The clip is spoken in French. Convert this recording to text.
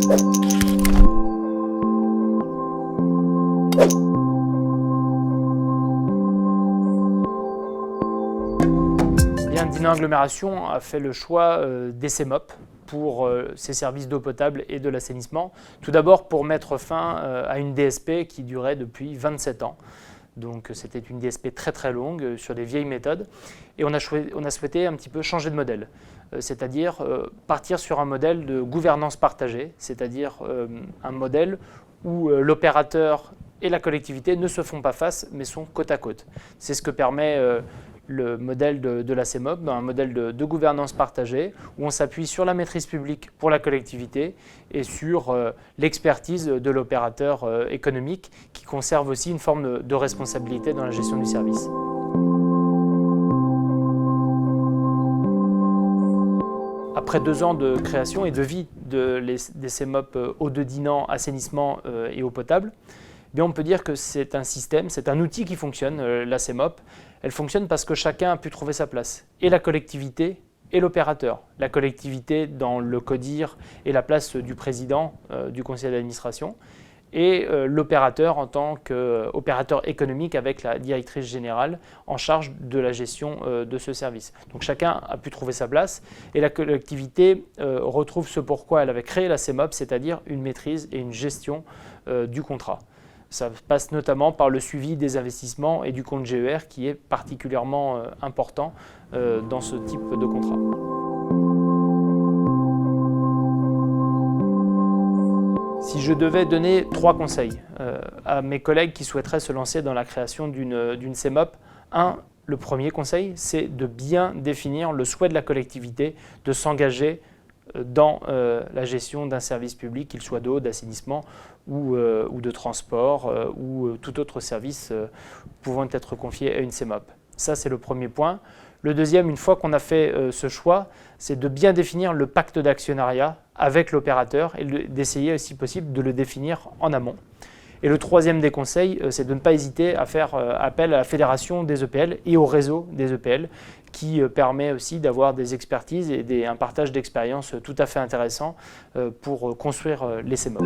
Dinant Agglomération a fait le choix des CEMOP pour ses services d'eau potable et de l'assainissement. Tout d'abord pour mettre fin à une DSP qui durait depuis 27 ans. Donc c'était une DSP très longue sur des vieilles méthodes. Et on a souhaité un petit peu changer de modèle, c'est-à-dire partir sur un modèle de gouvernance partagée, c'est-à-dire un modèle où l'opérateur et la collectivité ne se font pas face mais sont côte à côte. C'est ce que permet le modèle de la CEMOP, dans un modèle de gouvernance partagée, où on s'appuie sur la maîtrise publique pour la collectivité et sur l'expertise de l'opérateur économique, qui conserve aussi une forme de responsabilité dans la gestion du service. Après 2 ans de création et de vie des CEMOP eau de Dinant, assainissement et eau potable, bien on peut dire que c'est un système, c'est un outil qui fonctionne, la CEMOP. Elle fonctionne parce que chacun a pu trouver sa place, et la collectivité et l'opérateur. La collectivité dans le CODIR et la place du président du conseil d'administration, et l'opérateur en tant qu'opérateur économique avec la directrice générale en charge de la gestion de ce service. Donc chacun a pu trouver sa place, et la collectivité retrouve ce pourquoi elle avait créé la CEMOP, c'est-à-dire une maîtrise et une gestion du contrat. Ça passe notamment par le suivi des investissements et du compte GER qui est particulièrement important dans ce type de contrat. Si je devais donner 3 conseils à mes collègues qui souhaiteraient se lancer dans la création d'une CEMOP, le premier conseil, c'est de bien définir le souhait de la collectivité de s'engager dans la gestion d'un service public, qu'il soit d'eau, d'assainissement ou de transport ou tout autre service pouvant être confié à une CEMOP. Ça, c'est le premier point. Le deuxième, une fois qu'on a fait ce choix, c'est de bien définir le pacte d'actionnariat avec l'opérateur et d'essayer, si possible, de le définir en amont. Et le troisième des conseils, c'est de ne pas hésiter à faire appel à la fédération des EPL et au réseau des EPL qui permet aussi d'avoir des expertises et un partage d'expériences tout à fait intéressant pour construire les CEMOP.